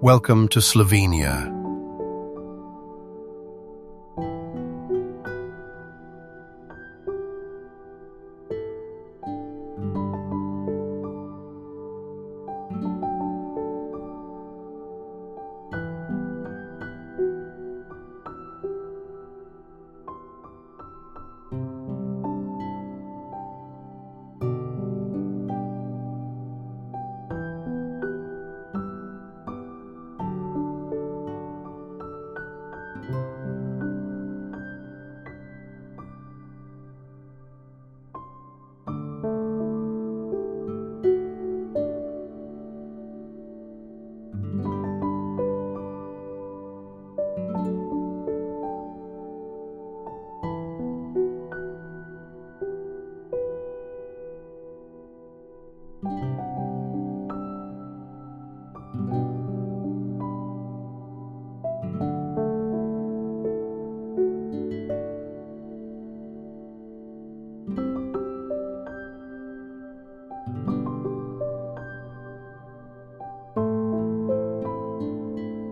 Welcome to Slovenia.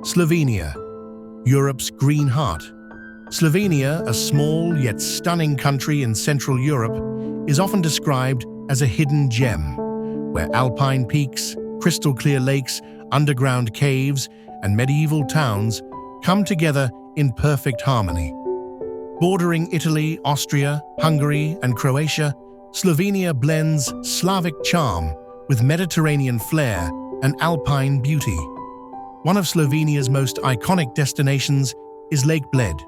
Slovenia, Europe's green heart. Slovenia, a small yet stunning country in Central Europe, is often described as a hidden gem, where alpine peaks, crystal-clear lakes, underground caves, and medieval towns come together in perfect harmony. Bordering Italy, Austria, Hungary, and Croatia, Slovenia blends Slavic charm with Mediterranean flair and alpine beauty. One of Slovenia's most iconic destinations is Lake Bled.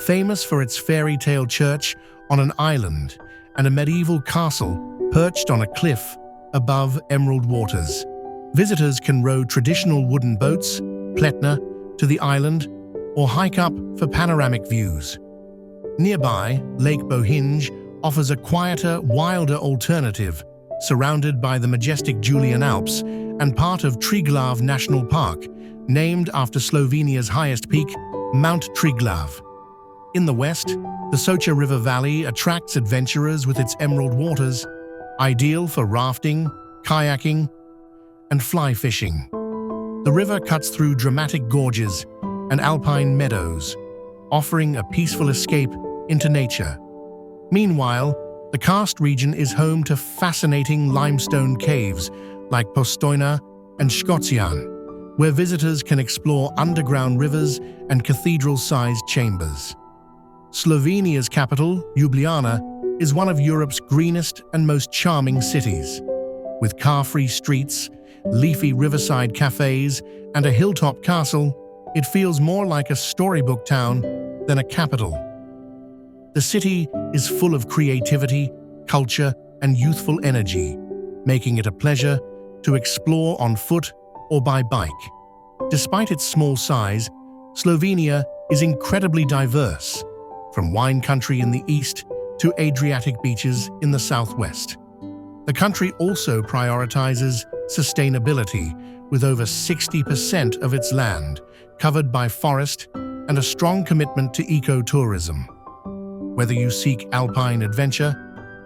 Famous for its fairy tale church on an island and a medieval castle perched on a cliff above emerald waters. Visitors can row traditional wooden boats, pletna, to the island or hike up for panoramic views. Nearby, Lake Bohinj offers a quieter, wilder alternative, surrounded by the majestic Julian Alps and part of Triglav National Park, named after Slovenia's highest peak, Mount Triglav. In the west, the Soča River Valley attracts adventurers with its emerald waters, ideal for rafting, kayaking, and fly fishing. The river cuts through dramatic gorges and alpine meadows, offering a peaceful escape into nature. Meanwhile, the karst region is home to fascinating limestone caves like Postojna and Škocjan, where visitors can explore underground rivers and cathedral-sized chambers. Slovenia's capital, Ljubljana, is one of Europe's greenest and most charming cities. With car-free streets, leafy riverside cafes, and a hilltop castle, it feels more like a storybook town than a capital. The city is full of creativity, culture, and youthful energy, making it a pleasure to explore on foot or by bike. Despite its small size, Slovenia is incredibly diverse, from wine country in the east to Adriatic beaches in the southwest. The country also prioritizes sustainability, with over 60% of its land covered by forest and a strong commitment to ecotourism. Whether you seek alpine adventure,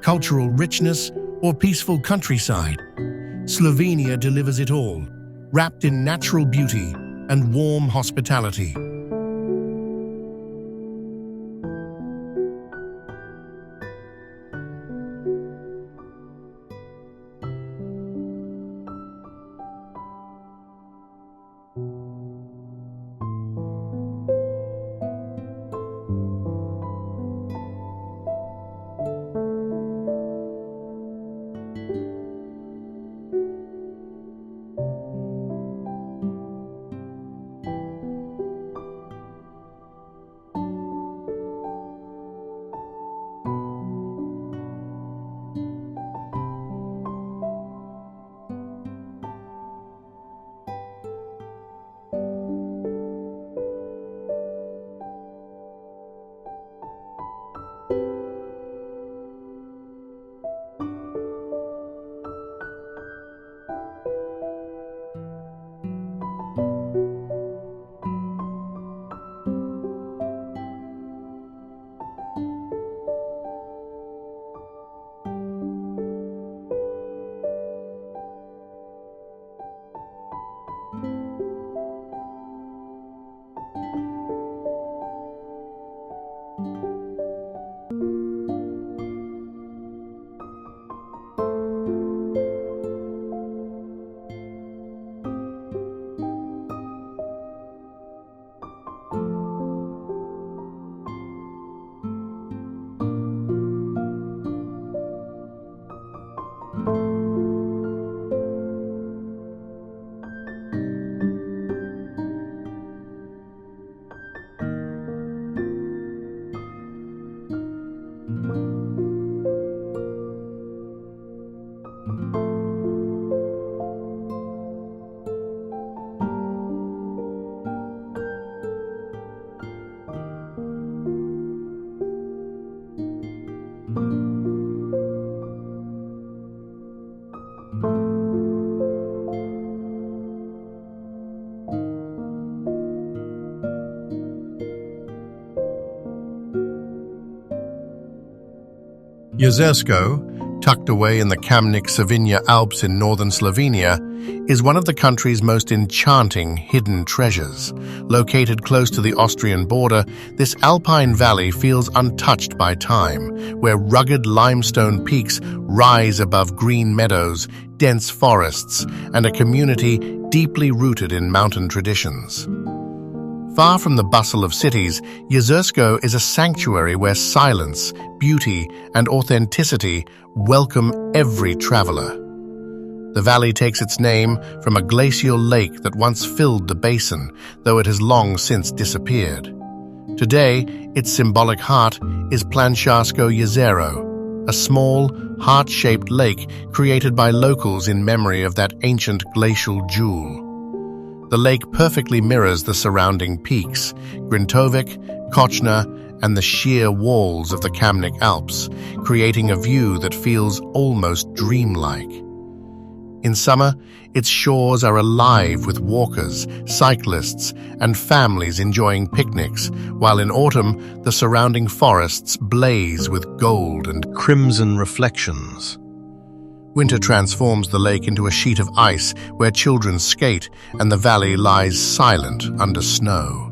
cultural richness, or peaceful countryside, Slovenia delivers it all, wrapped in natural beauty and warm hospitality. Jezersko, tucked away in the Kamnik-Savinja Alps in northern Slovenia, is one of the country's most enchanting hidden treasures. Located close to the Austrian border, this alpine valley feels untouched by time, where rugged limestone peaks rise above green meadows, dense forests, and a community deeply rooted in mountain traditions. Far from the bustle of cities, Jezersko is a sanctuary where silence, beauty, and authenticity welcome every traveler. The valley takes its name from a glacial lake that once filled the basin, though it has long since disappeared. Today, its symbolic heart is Planšarsko jezero, a small, heart-shaped lake created by locals in memory of that ancient glacial jewel. The lake perfectly mirrors the surrounding peaks, Grintovik, Kočna, and the sheer walls of the Kamnik Alps, creating a view that feels almost dreamlike. In summer, its shores are alive with walkers, cyclists, and families enjoying picnics, while in autumn, the surrounding forests blaze with gold and crimson reflections. Winter transforms the lake into a sheet of ice where children skate and the valley lies silent under snow.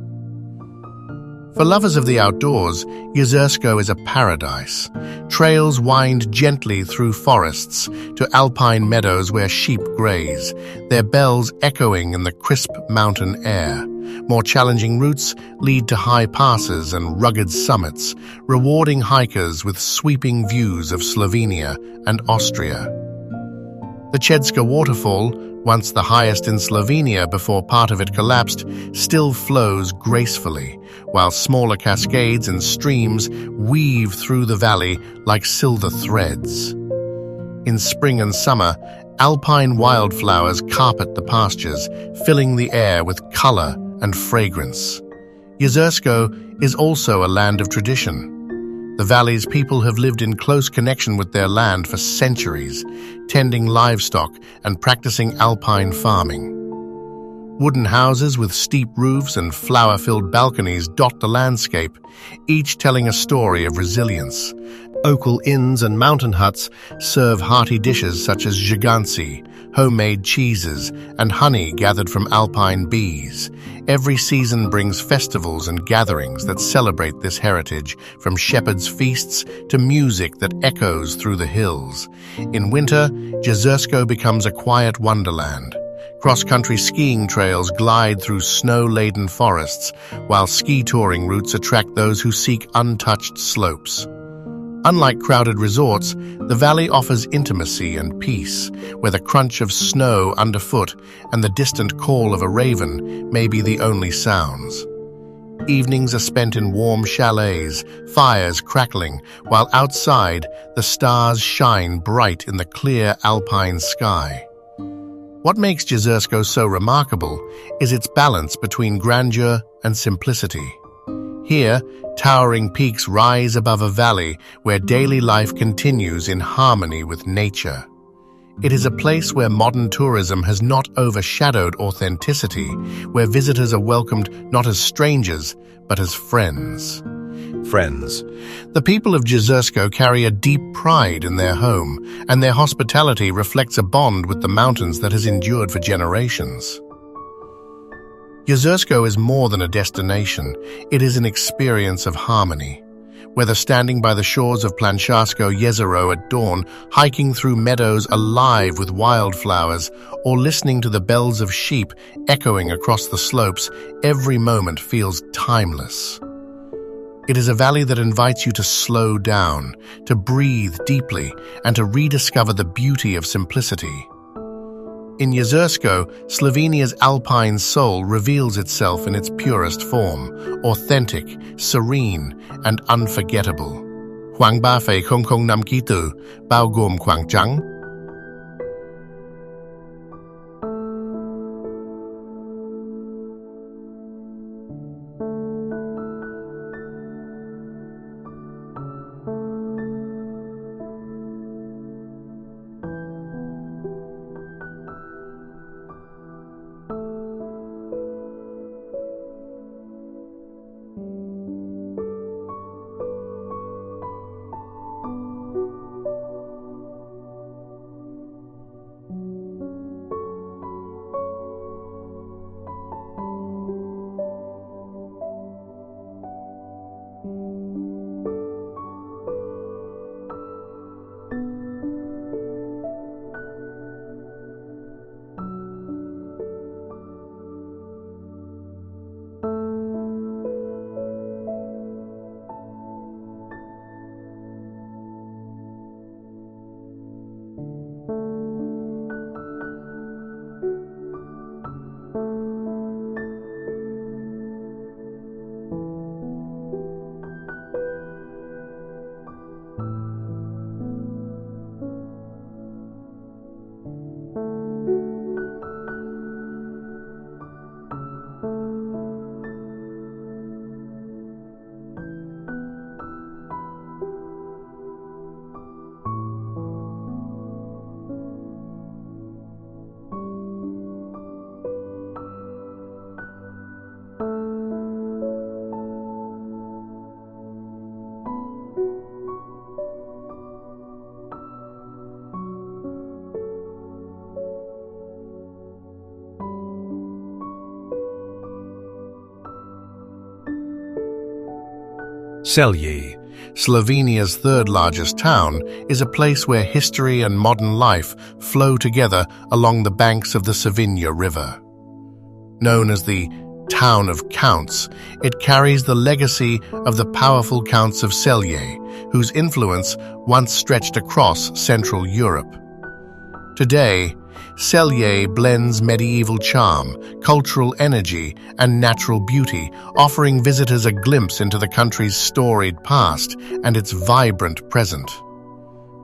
For lovers of the outdoors, Jezersko is a paradise. Trails wind gently through forests to alpine meadows where sheep graze, their bells echoing in the crisp mountain air. More challenging routes lead to high passes and rugged summits, rewarding hikers with sweeping views of Slovenia and Austria. The Chedska waterfall, once the highest in Slovenia before part of it collapsed, still flows gracefully, while smaller cascades and streams weave through the valley like silver threads. In spring and summer, alpine wildflowers carpet the pastures, filling the air with color and fragrance. Jezersko is also a land of tradition. The valley's people have lived in close connection with their land for centuries, tending livestock and practicing alpine farming. Wooden houses with steep roofs and flower-filled balconies dot the landscape, each telling a story of resilience. Local inns and mountain huts serve hearty dishes such as zhiganci, homemade cheeses, and honey gathered from alpine bees. Every season brings festivals and gatherings that celebrate this heritage, from shepherds' feasts to music that echoes through the hills. In winter, Jezersko becomes a quiet wonderland. Cross-country skiing trails glide through snow-laden forests, while ski touring routes attract those who seek untouched slopes. Unlike crowded resorts, the valley offers intimacy and peace, where the crunch of snow underfoot and the distant call of a raven may be the only sounds. Evenings are spent in warm chalets, fires crackling, while outside the stars shine bright in the clear alpine sky. What makes Jezersko so remarkable is its balance between grandeur and simplicity. Here, towering peaks rise above a valley where daily life continues in harmony with nature. It is a place where modern tourism has not overshadowed authenticity, where visitors are welcomed not as strangers, but as friends. The people of Jezersko carry a deep pride in their home, and their hospitality reflects a bond with the mountains that has endured for generations. Jezersko is more than a destination, it is an experience of harmony. Whether standing by the shores of Planšarsko jezero at dawn, hiking through meadows alive with wildflowers, or listening to the bells of sheep echoing across the slopes, every moment feels timeless. It is a valley that invites you to slow down, to breathe deeply, and to rediscover the beauty of simplicity. In Jezersko, Slovenia's alpine soul reveals itself in its purest form, authentic, serene, and unforgettable. Huang ba fei kong kong nam kitu, bao gom kwang chang. Celje, Slovenia's third-largest town, is a place where history and modern life flow together along the banks of the Savinja River. Known as the Town of Counts, it carries the legacy of the powerful Counts of Celje, whose influence once stretched across Central Europe. Today, Celje blends medieval charm, cultural energy, and natural beauty, offering visitors a glimpse into the country's storied past and its vibrant present.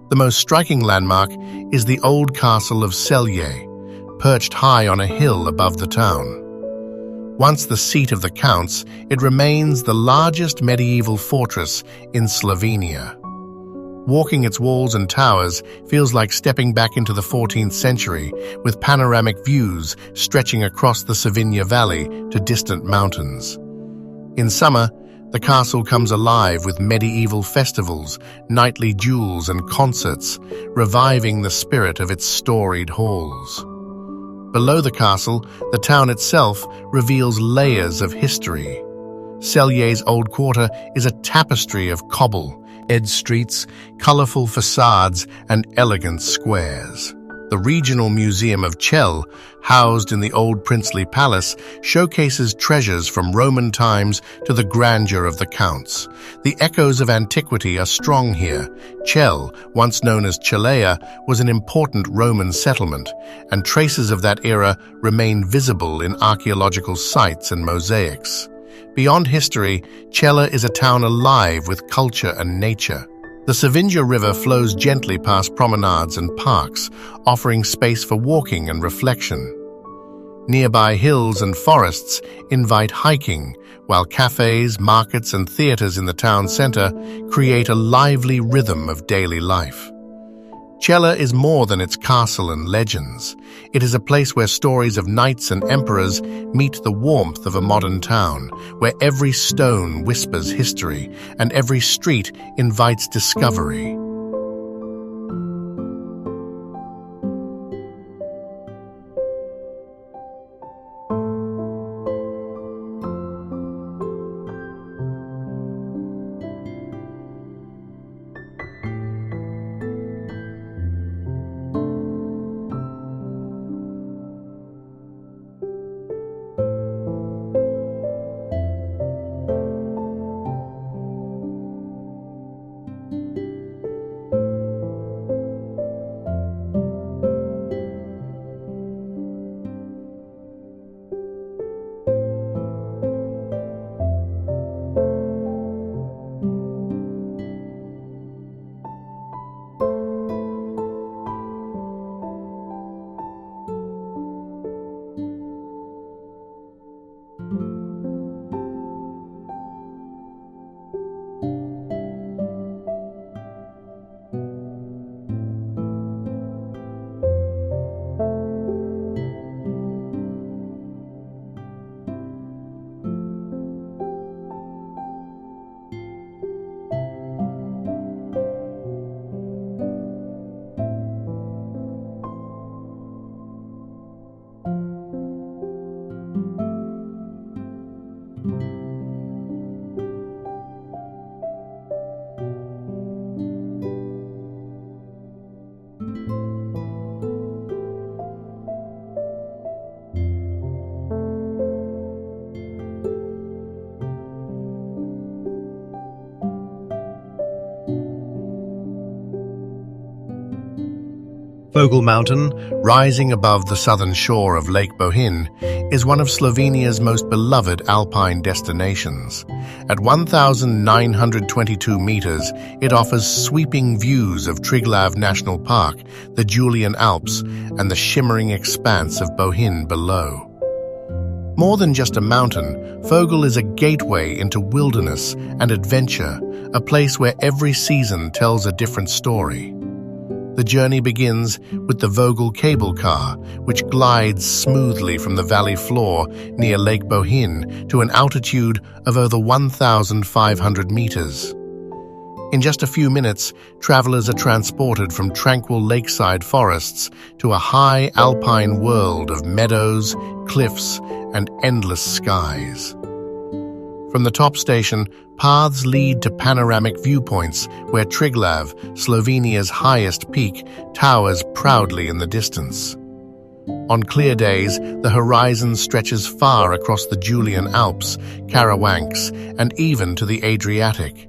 The most striking landmark is the old castle of Celje, perched high on a hill above the town. Once the seat of the Counts, it remains the largest medieval fortress in Slovenia. Walking its walls and towers feels like stepping back into the 14th century, with panoramic views stretching across the Savinja Valley to distant mountains. In summer, the castle comes alive with medieval festivals, nightly duels and concerts, reviving the spirit of its storied halls. Below the castle, the town itself reveals layers of history. Celje's old quarter is a tapestry of cobble, edged streets, colorful facades, and elegant squares. The regional museum of Cel, housed in the old princely palace, showcases treasures from Roman times to the grandeur of the Counts. The echoes of antiquity are strong here. Cel, once known as Chelea, was an important Roman settlement, and traces of that era remain visible in archaeological sites and mosaics. Beyond history, Cella is a town alive with culture and nature. The Savinja River flows gently past promenades and parks, offering space for walking and reflection. Nearby hills and forests invite hiking, while cafes, markets, and theaters in the town center create a lively rhythm of daily life. Cella is more than its castle and legends. It is a place where stories of knights and emperors meet the warmth of a modern town, where every stone whispers history and every street invites discovery. Vogel Mountain, rising above the southern shore of Lake Bohin, is one of Slovenia's most beloved alpine destinations. At 1,922 meters, it offers sweeping views of Triglav National Park, the Julian Alps, and the shimmering expanse of Bohinj below. More than just a mountain, Vogel is a gateway into wilderness and adventure, a place where every season tells a different story. The journey begins with the Vogel cable car, which glides smoothly from the valley floor near Lake Bohinj to an altitude of over 1,500 meters. In just a few minutes, travelers are transported from tranquil lakeside forests to a high alpine world of meadows, cliffs, and endless skies. From the top station, paths lead to panoramic viewpoints where Triglav, Slovenia's highest peak, towers proudly in the distance. On clear days, the horizon stretches far across the Julian Alps, Karawanks, and even to the Adriatic.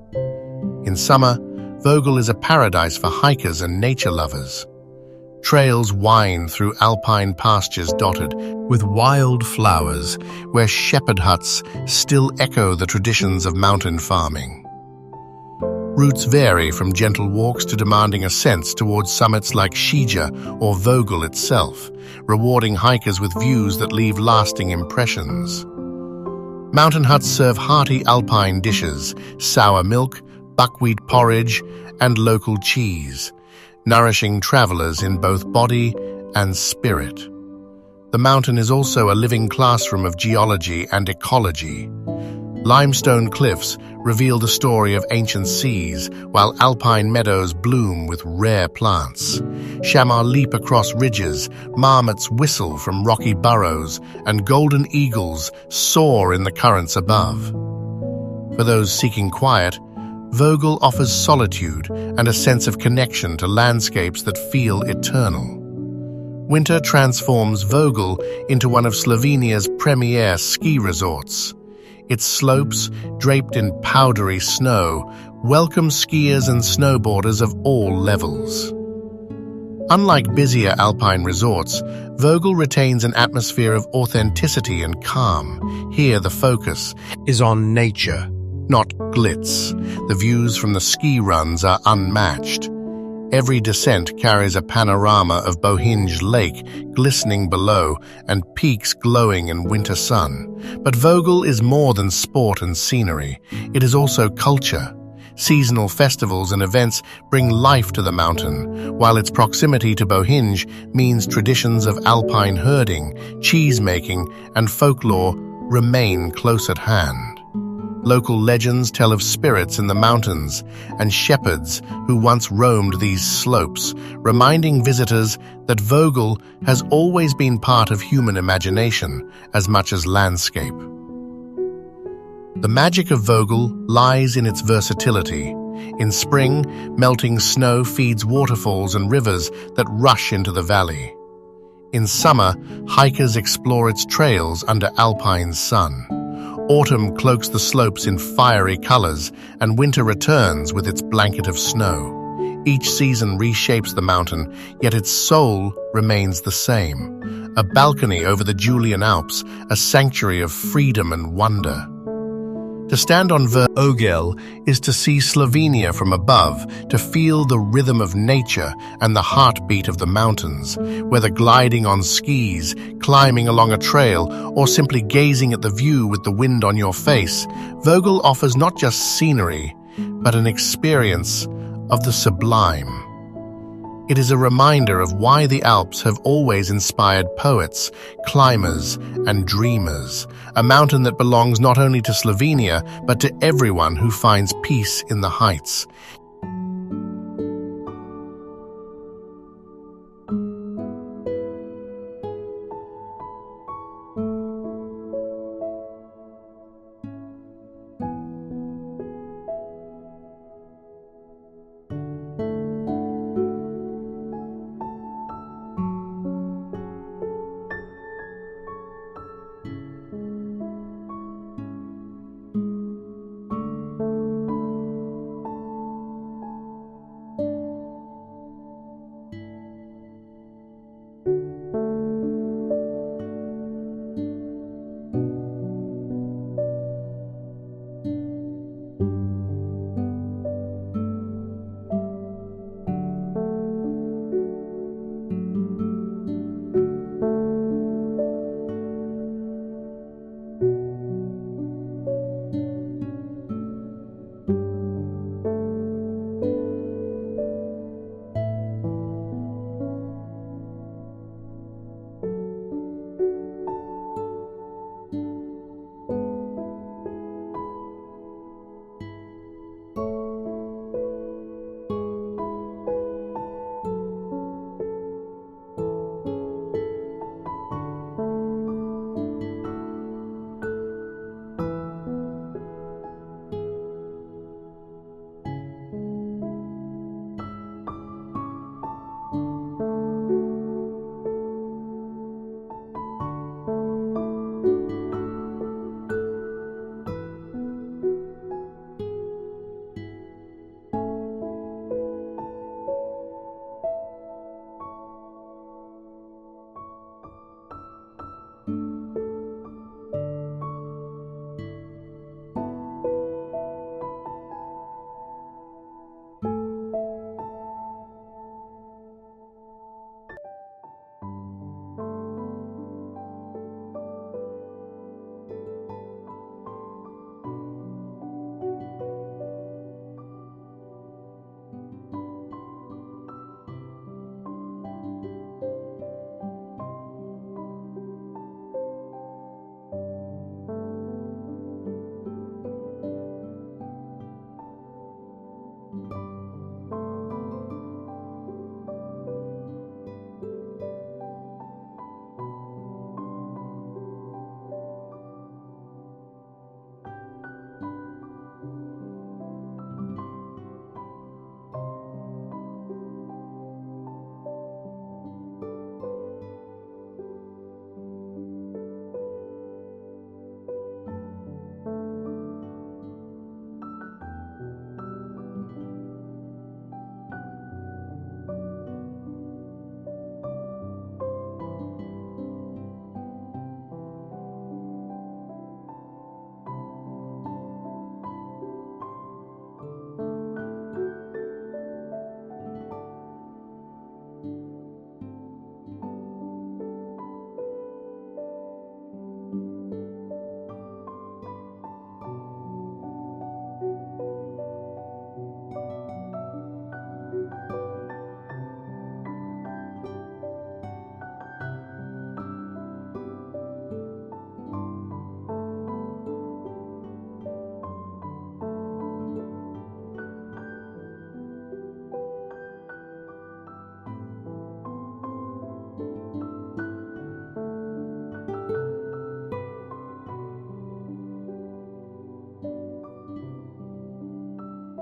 In summer, Vogel is a paradise for hikers and nature lovers. Trails wind through alpine pastures dotted with wild flowers, where shepherd huts still echo the traditions of mountain farming. Routes vary from gentle walks to demanding ascents towards summits like Shija or Vogel itself, rewarding hikers with views that leave lasting impressions. Mountain huts serve hearty alpine dishes, sour milk, buckwheat porridge, and local cheese, nourishing travelers in both body and spirit. The mountain is also a living classroom of geology and ecology. Limestone cliffs reveal the story of ancient seas, while alpine meadows bloom with rare plants. Chamois leap across ridges, marmots whistle from rocky burrows, and golden eagles soar in the currents above. For those seeking quiet, Vogel offers solitude and a sense of connection to landscapes that feel eternal. Winter transforms Vogel into one of Slovenia's premier ski resorts. Its slopes, draped in powdery snow, welcome skiers and snowboarders of all levels. Unlike busier alpine resorts, Vogel retains an atmosphere of authenticity and calm. Here the focus is on nature, not glitz. The views from the ski runs are unmatched. Every descent carries a panorama of Bohinj Lake glistening below and peaks glowing in winter sun. But Vogel is more than sport and scenery. It is also culture. Seasonal festivals and events bring life to the mountain, while its proximity to Bohinj means traditions of alpine herding, cheese-making, and folklore remain close at hand. Local legends tell of spirits in the mountains and shepherds who once roamed these slopes, reminding visitors that Vogel has always been part of human imagination as much as landscape. The magic of Vogel lies in its versatility. In spring, melting snow feeds waterfalls and rivers that rush into the valley. In summer, hikers explore its trails under alpine sun. Autumn cloaks the slopes in fiery colors, and winter returns with its blanket of snow. Each season reshapes the mountain, yet its soul remains the same. A balcony over the Julian Alps, a sanctuary of freedom and wonder. To stand on Vogel is to see Slovenia from above, to feel the rhythm of nature and the heartbeat of the mountains. Whether gliding on skis, climbing along a trail, or simply gazing at the view with the wind on your face, Vogel offers not just scenery, but an experience of the sublime. It is a reminder of why the Alps have always inspired poets, climbers, and dreamers, a mountain that belongs not only to Slovenia, but to everyone who finds peace in the heights.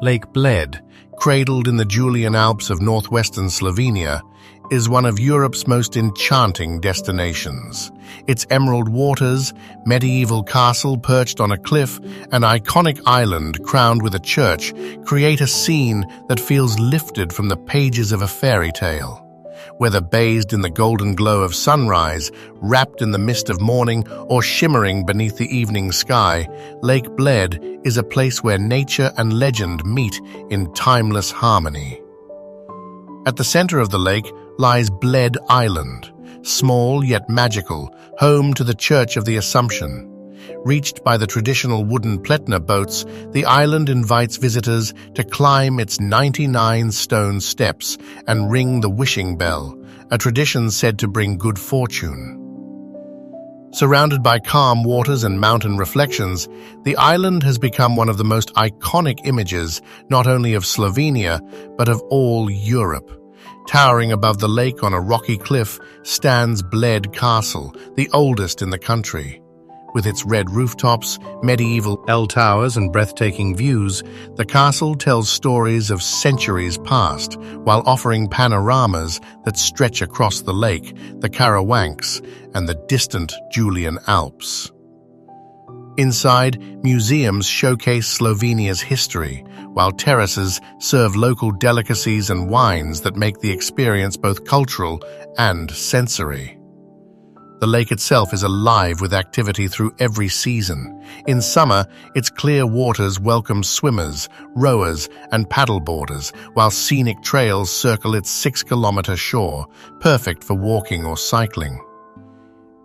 Lake Bled, cradled in the Julian Alps of northwestern Slovenia, is one of Europe's most enchanting destinations. Its emerald waters, medieval castle perched on a cliff, and iconic island crowned with a church create a scene that feels lifted from the pages of a fairy tale. Whether bathed in the golden glow of sunrise, wrapped in the mist of morning, or shimmering beneath the evening sky, Lake Bled is a place where nature and legend meet in timeless harmony. At the center of the lake lies Bled Island, small yet magical, home to the Church of the Assumption. Reached by the traditional wooden pletna boats, the island invites visitors to climb its 99 stone steps and ring the wishing bell, a tradition said to bring good fortune. Surrounded by calm waters and mountain reflections, the island has become one of the most iconic images not only of Slovenia, but of all Europe. Towering above the lake on a rocky cliff stands Bled Castle, the oldest in the country. With its red rooftops, medieval bell towers, and breathtaking views, the castle tells stories of centuries past, while offering panoramas that stretch across the lake, the Karawanks, and the distant Julian Alps. Inside, museums showcase Slovenia's history, while terraces serve local delicacies and wines that make the experience both cultural and sensory. The lake itself is alive with activity through every season. In summer, its clear waters welcome swimmers, rowers, and paddleboarders, while scenic trails circle its 6-kilometer shore, perfect for walking or cycling.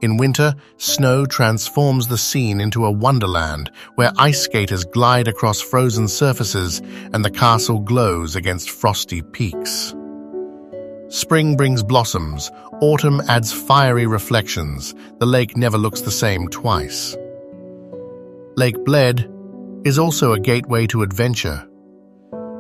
In winter, snow transforms the scene into a wonderland where ice skaters glide across frozen surfaces and the castle glows against frosty peaks. Spring brings blossoms, autumn adds fiery reflections. The lake never looks the same twice. Lake Bled is also a gateway to adventure.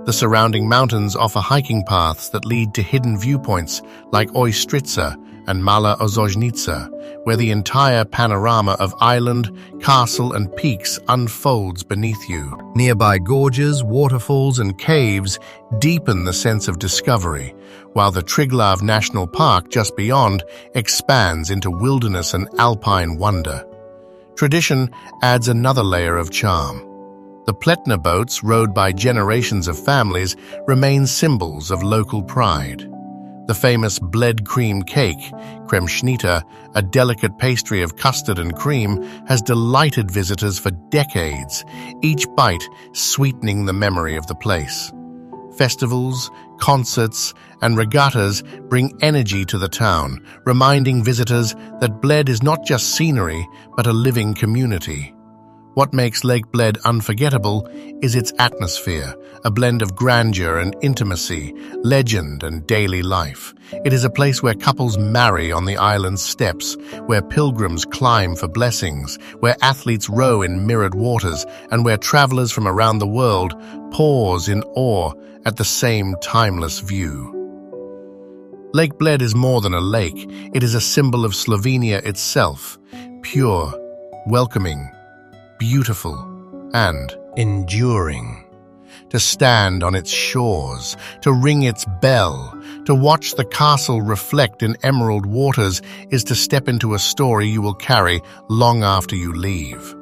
The surrounding mountains offer hiking paths that lead to hidden viewpoints like Ojstrica and Mala Ozojnica, where the entire panorama of island, castle, and peaks unfolds beneath you. Nearby gorges, waterfalls, and caves deepen the sense of discovery, while the Triglav National Park just beyond expands into wilderness and alpine wonder. Tradition adds another layer of charm. The pletna boats, rowed by generations of families, remain symbols of local pride. The famous Bled cream cake, kremšnita, a delicate pastry of custard and cream, has delighted visitors for decades, each bite sweetening the memory of the place. Festivals, concerts, and regattas bring energy to the town, reminding visitors that Bled is not just scenery, but a living community. What makes Lake Bled unforgettable is its atmosphere, a blend of grandeur and intimacy, legend and daily life. It is a place where couples marry on the island's steps, where pilgrims climb for blessings, where athletes row in mirrored waters, and where travelers from around the world pause in awe at the same timeless view. Lake Bled is more than a lake. It is a symbol of Slovenia itself, pure, welcoming, beautiful, and enduring. To stand on its shores, to ring its bell, to watch the castle reflect in emerald waters is to step into a story you will carry long after you leave.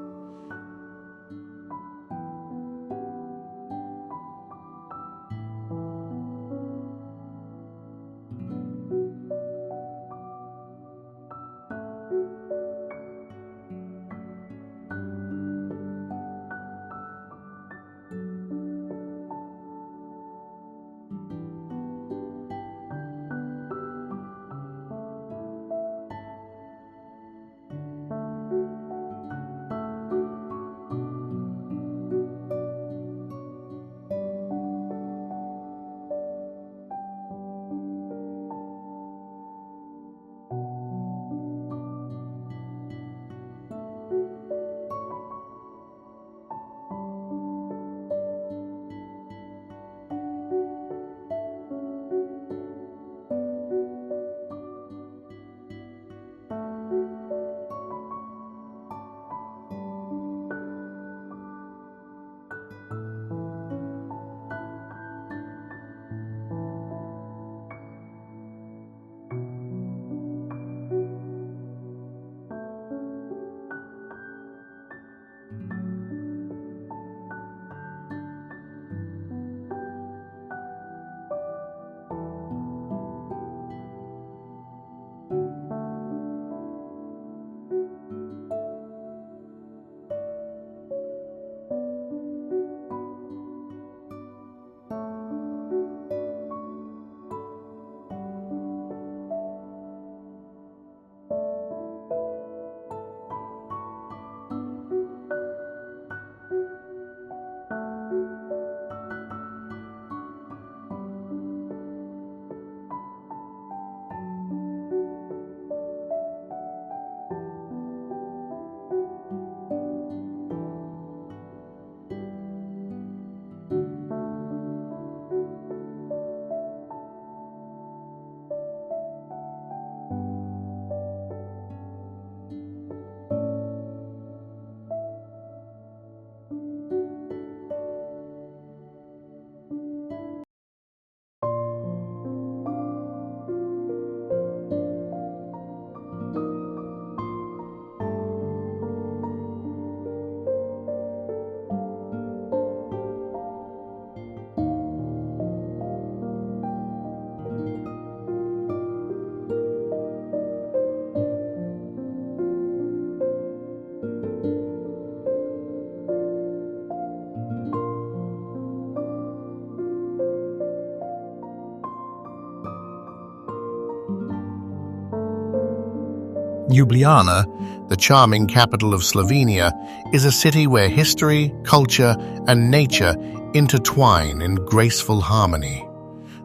Ljubljana, the charming capital of Slovenia, is a city where history, culture, and nature intertwine in graceful harmony.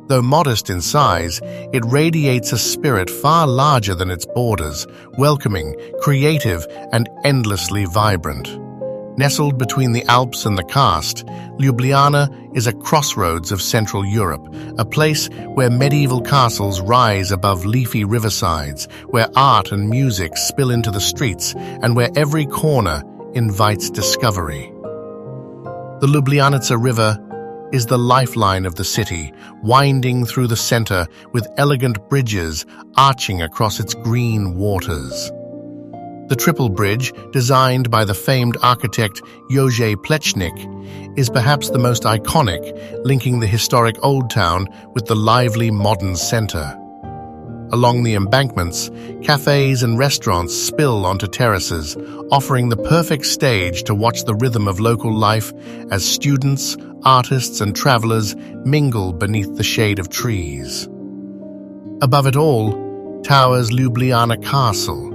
Though modest in size, it radiates a spirit far larger than its borders, welcoming, creative, and endlessly vibrant. Nestled between the Alps and the Karst, Ljubljana is a crossroads of Central Europe, a place where medieval castles rise above leafy riversides, where art and music spill into the streets, and where every corner invites discovery. The Ljubljanica River is the lifeline of the city, winding through the center with elegant bridges arching across its green waters. The Triple Bridge, designed by the famed architect Jože Plečnik, is perhaps the most iconic, linking the historic Old Town with the lively modern center. Along the embankments, cafes and restaurants spill onto terraces, offering the perfect stage to watch the rhythm of local life as students, artists, and travelers mingle beneath the shade of trees. Above it all towers Ljubljana Castle,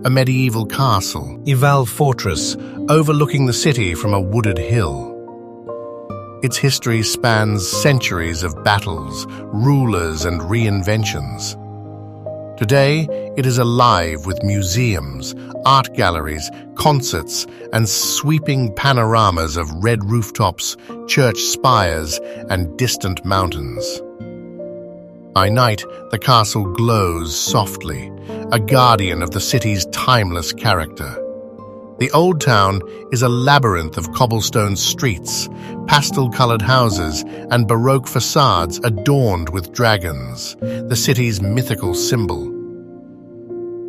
a medieval castle, Eval fortress, overlooking the city from a wooded hill. Its history spans centuries of battles, rulers, and reinventions. Today, it is alive with museums, art galleries, concerts, and sweeping panoramas of red rooftops, church spires, and distant mountains. By night, the castle glows softly, a guardian of the city's timeless character. The Old Town is a labyrinth of cobblestone streets, pastel-colored houses, and Baroque facades adorned with dragons, the city's mythical symbol.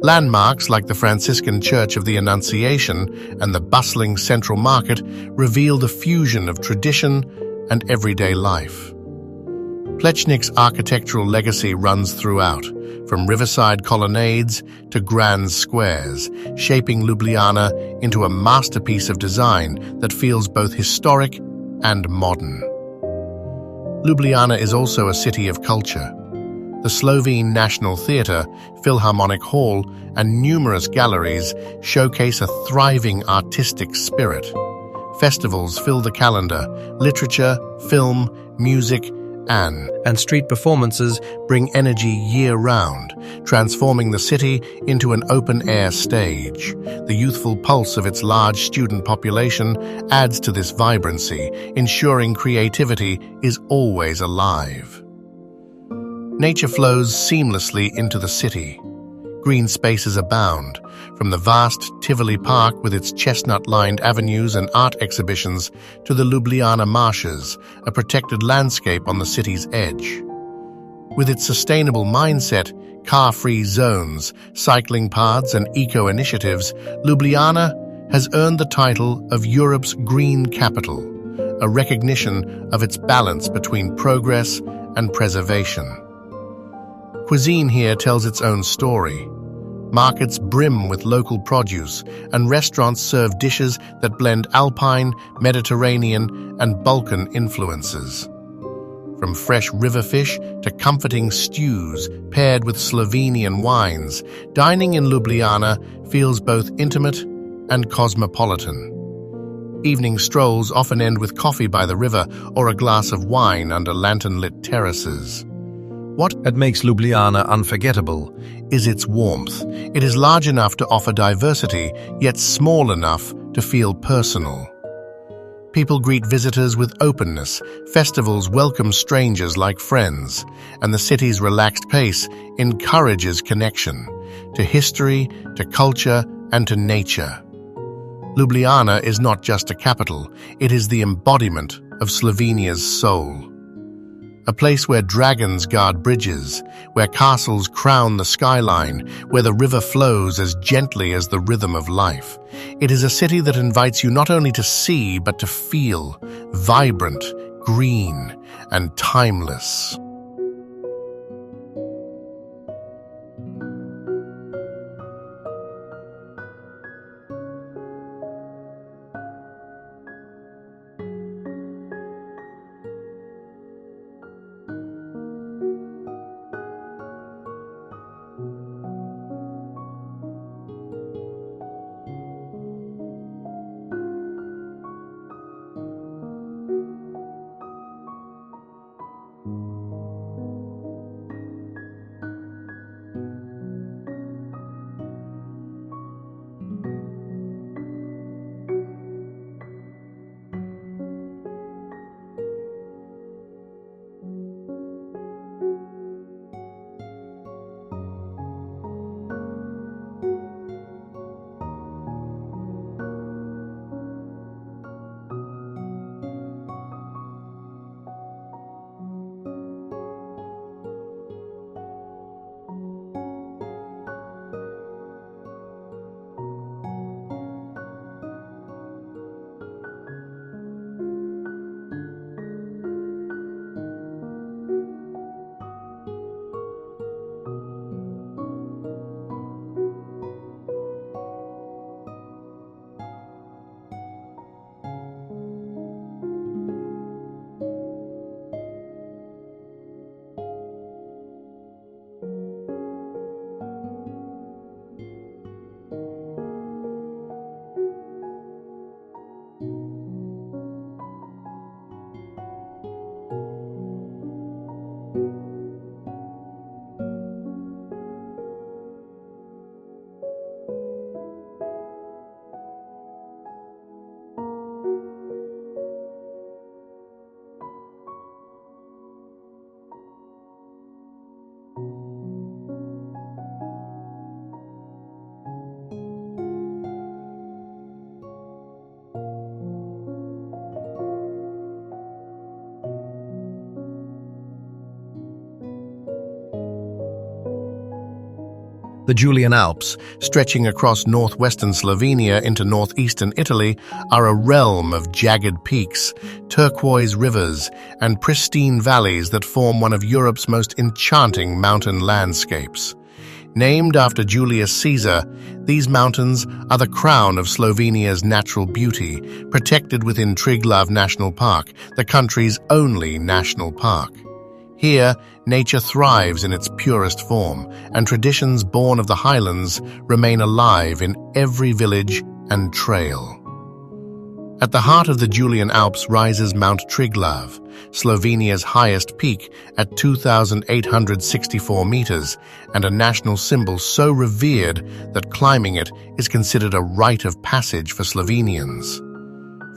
Landmarks like the Franciscan Church of the Annunciation and the bustling Central Market reveal the fusion of tradition and everyday life. Plečnik's architectural legacy runs throughout, from riverside colonnades to grand squares, shaping Ljubljana into a masterpiece of design that feels both historic and modern. Ljubljana is also a city of culture. The Slovene National Theatre, Philharmonic Hall, and numerous galleries showcase a thriving artistic spirit. Festivals fill the calendar, literature, film, music, and street performances bring energy year-round, transforming the city into an open-air stage. The youthful pulse of its large student population adds to this vibrancy, ensuring creativity is always alive. Nature flows seamlessly into the city. Green spaces abound, from the vast Tivoli Park with its chestnut-lined avenues and art exhibitions to the Ljubljana marshes, a protected landscape on the city's edge. With its sustainable mindset, car-free zones, cycling paths, and eco-initiatives, Ljubljana has earned the title of Europe's Green Capital, a recognition of its balance between progress and preservation. Cuisine here tells its own story. Markets brim with local produce, and restaurants serve dishes that blend Alpine, Mediterranean, and Balkan influences. From fresh river fish to comforting stews paired with Slovenian wines, dining in Ljubljana feels both intimate and cosmopolitan. Evening strolls often end with coffee by the river or a glass of wine under lantern-lit terraces. What makes Ljubljana unforgettable is its warmth. It is large enough to offer diversity, yet small enough to feel personal. People greet visitors with openness, festivals welcome strangers like friends, and the city's relaxed pace encourages connection to history, to culture, and to nature. Ljubljana is not just a capital, it is the embodiment of Slovenia's soul. A place where dragons guard bridges, where castles crown the skyline, where the river flows as gently as the rhythm of life. It is a city that invites you not only to see, but to feel vibrant, green, and timeless. The Julian Alps, stretching across northwestern Slovenia into northeastern Italy, are a realm of jagged peaks, turquoise rivers, and pristine valleys that form one of Europe's most enchanting mountain landscapes. Named after Julius Caesar, these mountains are the crown of Slovenia's natural beauty, protected within Triglav National Park, the country's only national park. Here, nature thrives in its purest form, and traditions born of the highlands remain alive in every village and trail. At the heart of the Julian Alps rises Mount Triglav, Slovenia's highest peak at 2,864 meters, and a national symbol so revered that climbing it is considered a rite of passage for Slovenians.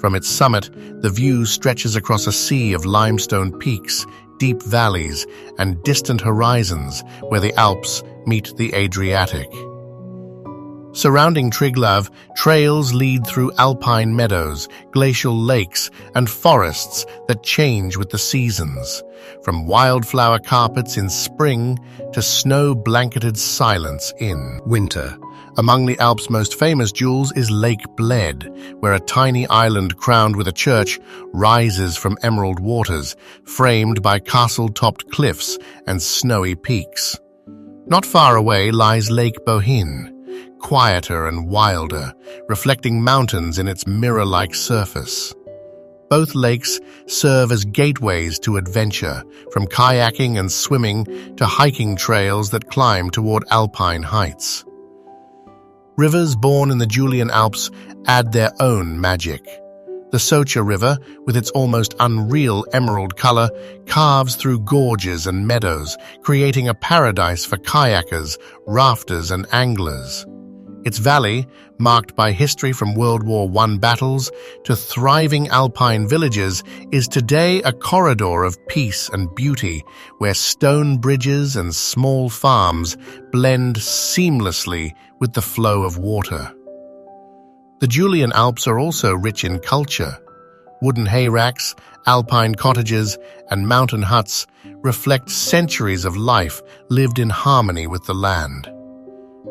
From its summit, the view stretches across a sea of limestone peaks, deep valleys, and distant horizons where the Alps meet the Adriatic. Surrounding Triglav, trails lead through alpine meadows, glacial lakes, and forests that change with the seasons, from wildflower carpets in spring to snow-blanketed silence in winter. Among the Alps' most famous jewels is Lake Bled, where a tiny island crowned with a church rises from emerald waters, framed by castle-topped cliffs and snowy peaks. Not far away lies Lake Bohin, quieter and wilder, reflecting mountains in its mirror-like surface. Both lakes serve as gateways to adventure, from kayaking and swimming to hiking trails that climb toward alpine heights. Rivers born in the Julian Alps add their own magic. The Socha River, with its almost unreal emerald color, carves through gorges and meadows, creating a paradise for kayakers, rafters, and anglers. Its valley, marked by history from World War I battles to thriving alpine villages, is today a corridor of peace and beauty where stone bridges and small farms blend seamlessly with the flow of water. The Julian Alps are also rich in culture. Wooden hayracks, alpine cottages, and mountain huts reflect centuries of life lived in harmony with the land.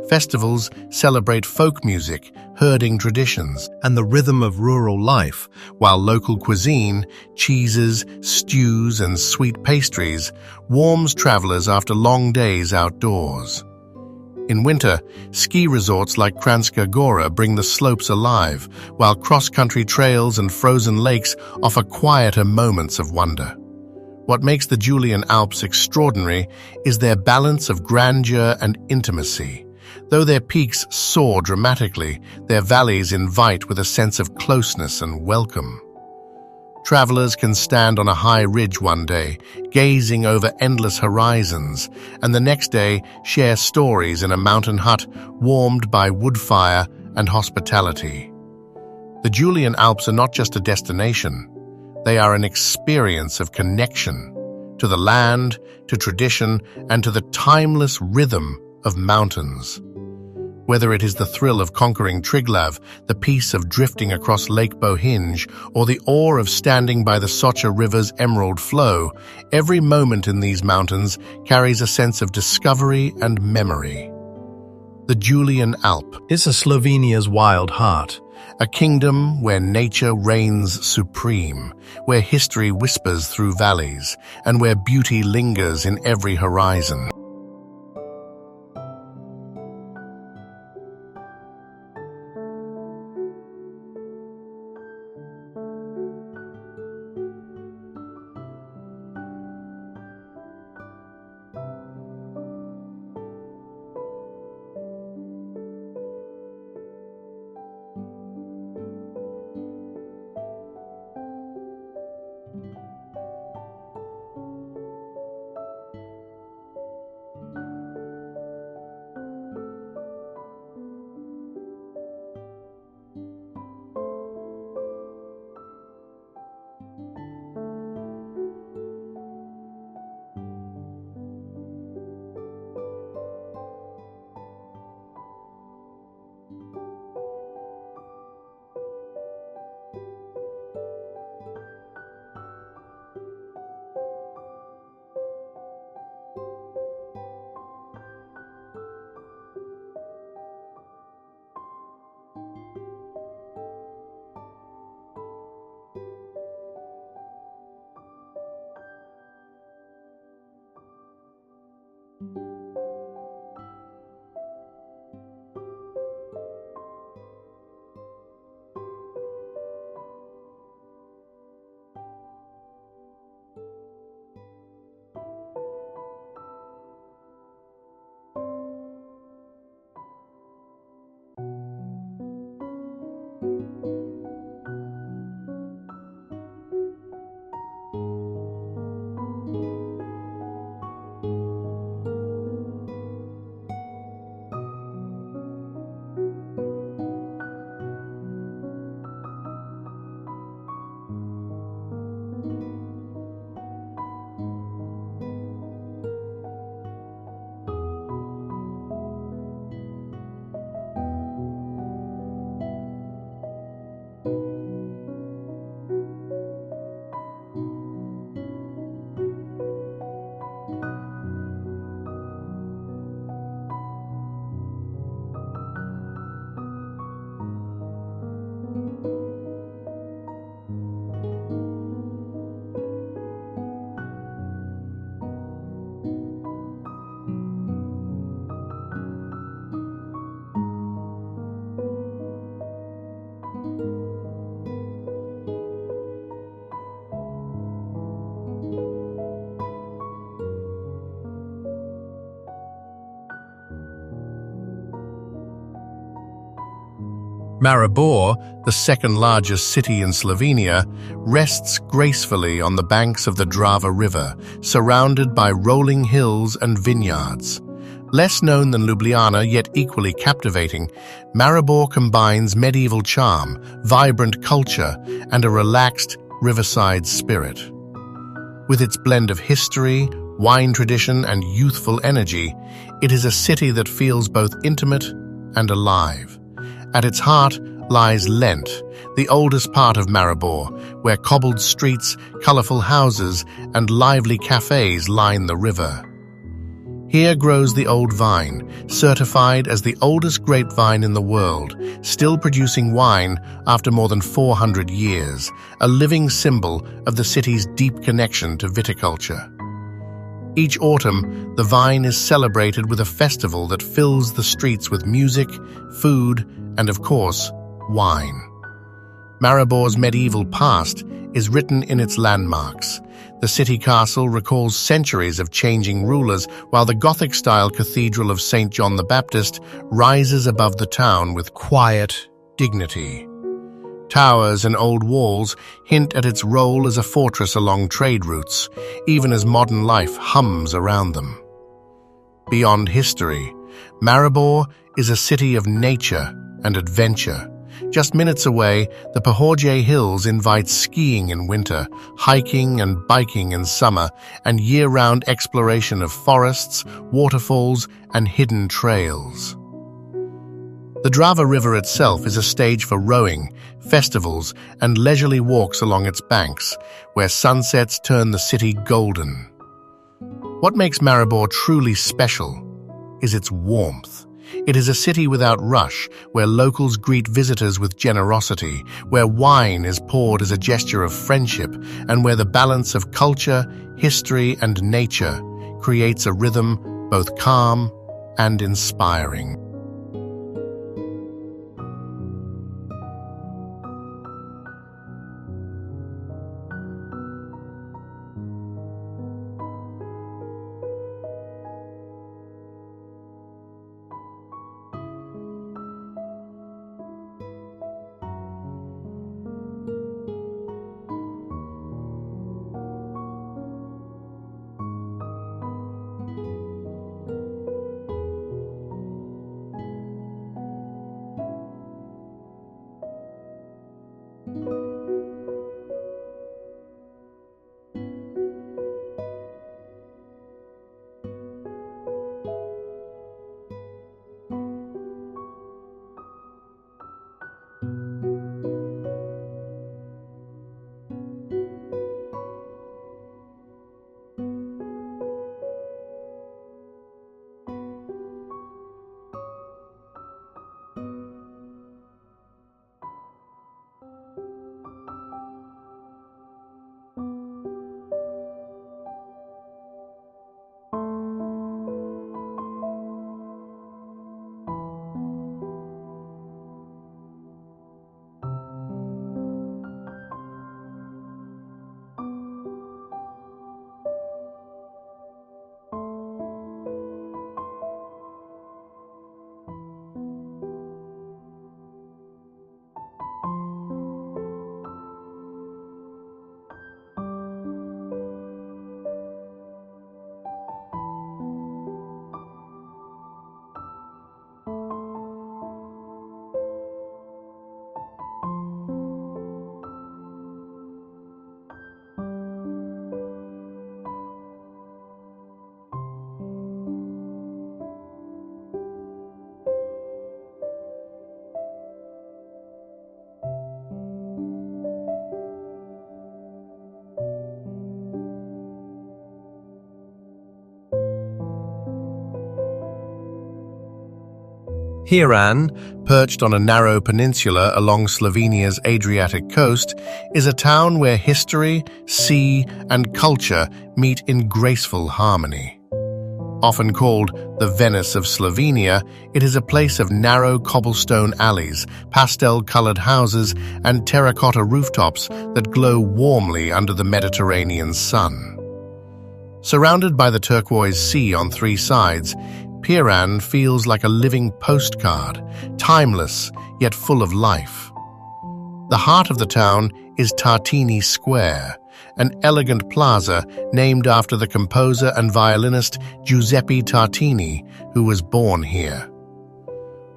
Festivals celebrate folk music, herding traditions, and the rhythm of rural life, while local cuisine, cheeses, stews, and sweet pastries warms travelers after long days outdoors. In winter, ski resorts like Kranjska Gora bring the slopes alive, while cross-country trails and frozen lakes offer quieter moments of wonder. What makes the Julian Alps extraordinary is their balance of grandeur and intimacy. Though their peaks soar dramatically, their valleys invite with a sense of closeness and welcome. Travelers can stand on a high ridge one day, gazing over endless horizons, and the next day share stories in a mountain hut warmed by wood fire and hospitality. The Julian Alps are not just a destination. They are an experience of connection to the land, to tradition, and to the timeless rhythm of mountains. Whether it is the thrill of conquering Triglav, the peace of drifting across Lake Bohinj, or the awe of standing by the Socha River's emerald flow, every moment in these mountains carries a sense of discovery and memory. The Julian Alp is Slovenia's wild heart, a kingdom where nature reigns supreme, where history whispers through valleys, and where beauty lingers in every horizon. Maribor, the second-largest city in Slovenia, rests gracefully on the banks of the Drava River, surrounded by rolling hills and vineyards. Less known than Ljubljana, yet equally captivating, Maribor combines medieval charm, vibrant culture, and a relaxed riverside spirit. With its blend of history, wine tradition, and youthful energy, it is a city that feels both intimate and alive. At its heart lies Lent, the oldest part of Maribor, where cobbled streets, colorful houses, and lively cafes line the river. Here grows the old vine, certified as the oldest grapevine in the world, still producing wine after more than 400 years, a living symbol of the city's deep connection to viticulture. Each autumn, the vine is celebrated with a festival that fills the streets with music, food, and of course, wine. Maribor's medieval past is written in its landmarks. The city castle recalls centuries of changing rulers, while the Gothic-style Cathedral of St. John the Baptist rises above the town with quiet dignity. Towers and old walls hint at its role as a fortress along trade routes, even as modern life hums around them. Beyond history, Maribor is a city of nature and adventure. Just minutes away, the Pohorje Hills invite skiing in winter, hiking and biking in summer, and year-round exploration of forests, waterfalls, and hidden trails. The Drava River itself is a stage for rowing, festivals, and leisurely walks along its banks, where sunsets turn the city golden. What makes Maribor truly special is its warmth. It is a city without rush, where locals greet visitors with generosity, where wine is poured as a gesture of friendship, and where the balance of culture, history, and nature creates a rhythm both calm and inspiring. Hiran, perched on a narrow peninsula along Slovenia's Adriatic coast, is a town where history, sea, and culture meet in graceful harmony. Often called the Venice of Slovenia, it is a place of narrow cobblestone alleys, pastel-colored houses, and terracotta rooftops that glow warmly under the Mediterranean sun. Surrounded by the turquoise sea on three sides, Piran feels like a living postcard, timeless yet full of life. The heart of the town is Tartini Square, an elegant plaza named after the composer and violinist Giuseppe Tartini, who was born here.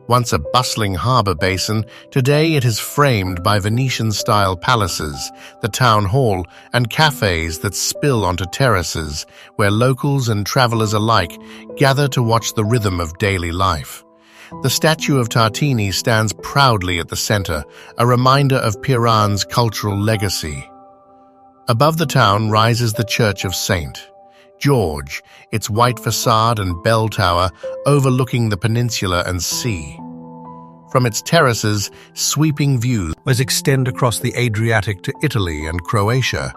Once a bustling harbour basin, today it is framed by Venetian-style palaces, the town hall, and cafes that spill onto terraces, where locals and travellers alike gather to watch the rhythm of daily life. The statue of Tartini stands proudly at the centre, a reminder of Piran's cultural legacy. Above the town rises the Church of St. George, its white facade and bell tower overlooking the peninsula and sea. From its terraces, sweeping views extend across the Adriatic to Italy and Croatia,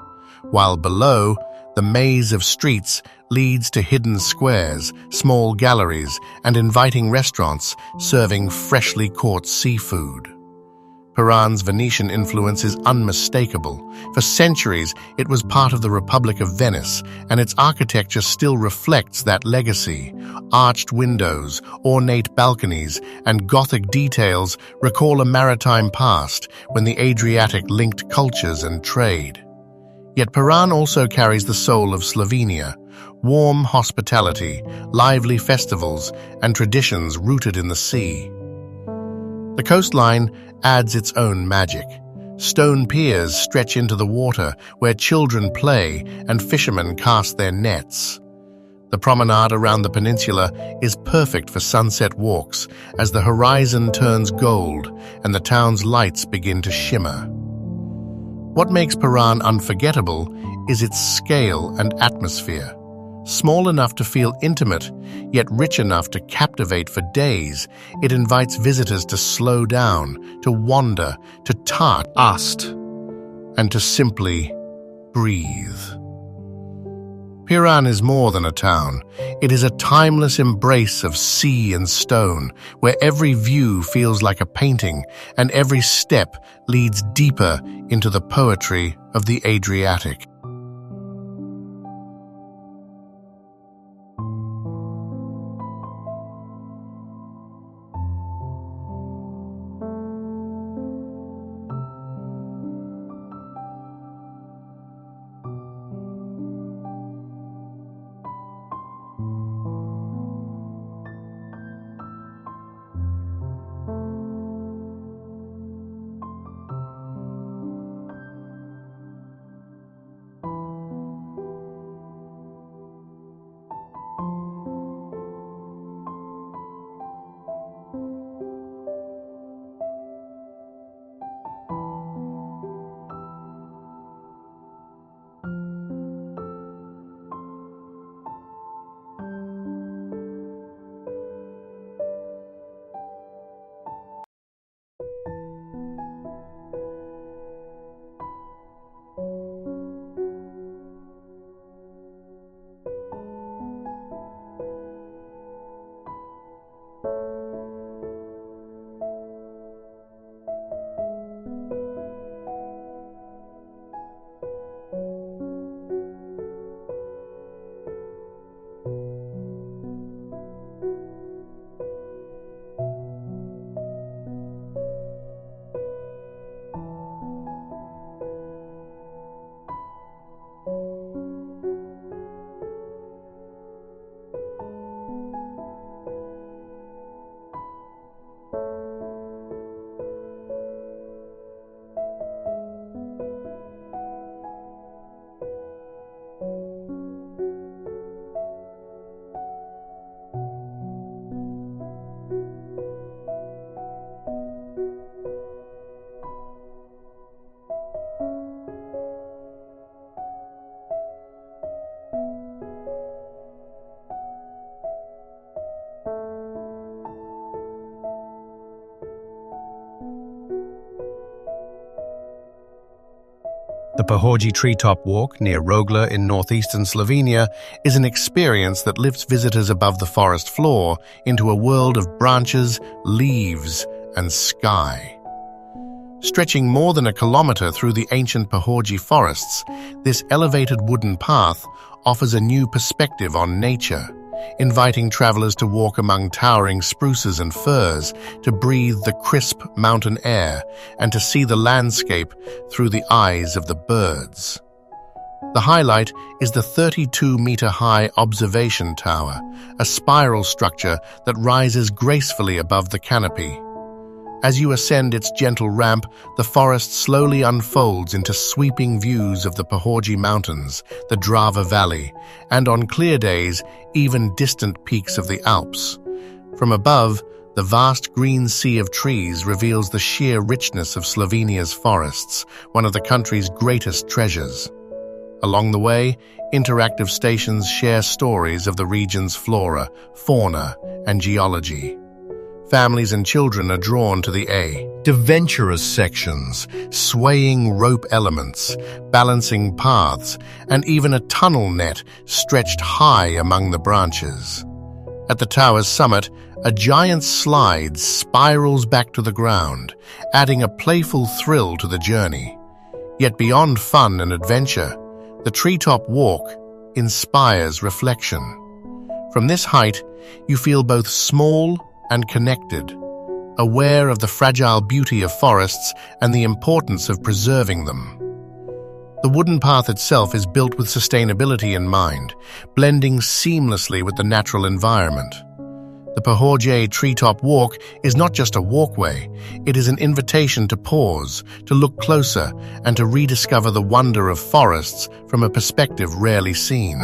while below, the maze of streets leads to hidden squares, small galleries, and inviting restaurants serving freshly caught seafood. Piran's Venetian influence is unmistakable. For centuries, it was part of the Republic of Venice, and its architecture still reflects that legacy. Arched windows, ornate balconies, and Gothic details recall a maritime past when the Adriatic linked cultures and trade. Yet Piran also carries the soul of Slovenia, warm hospitality, lively festivals, and traditions rooted in the sea. The coastline adds its own magic. Stone piers stretch into the water where children play and fishermen cast their nets. The promenade around the peninsula is perfect for sunset walks as the horizon turns gold and the town's lights begin to shimmer. What makes Piran unforgettable is its scale and atmosphere. Small enough to feel intimate, yet rich enough to captivate for days, it invites visitors to slow down, to wander, to touch, and to simply breathe. Piran is more than a town. It is a timeless embrace of sea and stone, where every view feels like a painting and every step leads deeper into the poetry of the Adriatic. The Pohorji Treetop Walk near Rogla in northeastern Slovenia is an experience that lifts visitors above the forest floor into a world of branches, leaves, and sky. Stretching more than a kilometre through the ancient Pohorji forests, this elevated wooden path offers a new perspective on nature. inviting travelers to walk among towering spruces and firs, to breathe the crisp mountain air, and to see the landscape through the eyes of the birds. The highlight is the 32-meter-high observation tower, a spiral structure that rises gracefully above the canopy. As you ascend its gentle ramp, the forest slowly unfolds into sweeping views of the Pohorji Mountains, the Drava Valley, and on clear days, even distant peaks of the Alps. From above, the vast green sea of trees reveals the sheer richness of Slovenia's forests, one of the country's greatest treasures. Along the way, interactive stations share stories of the region's flora, fauna, and geology. Families and children are drawn to the adventurous sections, swaying rope elements, balancing paths, and even a tunnel net stretched high among the branches. At the tower's summit, a giant slide spirals back to the ground, adding a playful thrill to the journey. Yet beyond fun and adventure, the treetop walk inspires reflection. From this height, you feel both small and connected, aware of the fragile beauty of forests and the importance of preserving them. The wooden path itself is built with sustainability in mind, blending seamlessly with the natural environment. The Pohorji treetop walk is not just a walkway, it is an invitation to pause, to look closer, and to rediscover the wonder of forests from a perspective rarely seen.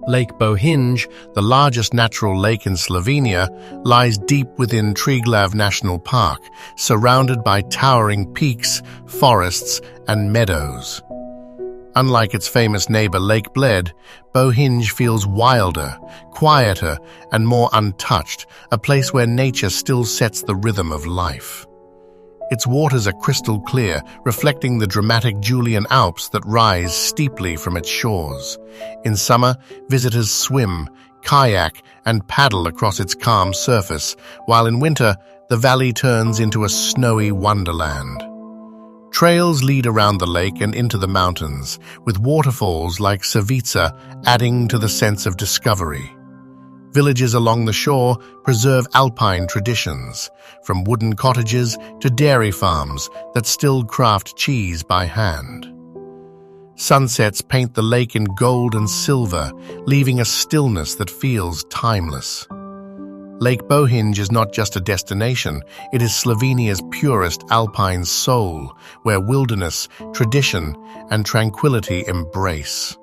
Lake Bohinj, the largest natural lake in Slovenia, lies deep within Triglav National Park, surrounded by towering peaks, forests, and meadows. Unlike its famous neighbor Lake Bled, Bohinj feels wilder, quieter, and more untouched, a place where nature still sets the rhythm of life. Its waters are crystal clear, reflecting the dramatic Julian Alps that rise steeply from its shores. In summer, visitors swim, kayak, and paddle across its calm surface, while in winter, the valley turns into a snowy wonderland. Trails lead around the lake and into the mountains, with waterfalls like Savica adding to the sense of discovery. Villages along the shore preserve alpine traditions, from wooden cottages to dairy farms that still craft cheese by hand. Sunsets paint the lake in gold and silver, leaving a stillness that feels timeless. Lake Bohinj is not just a destination, it is Slovenia's purest alpine soul, where wilderness, tradition, and tranquility embrace.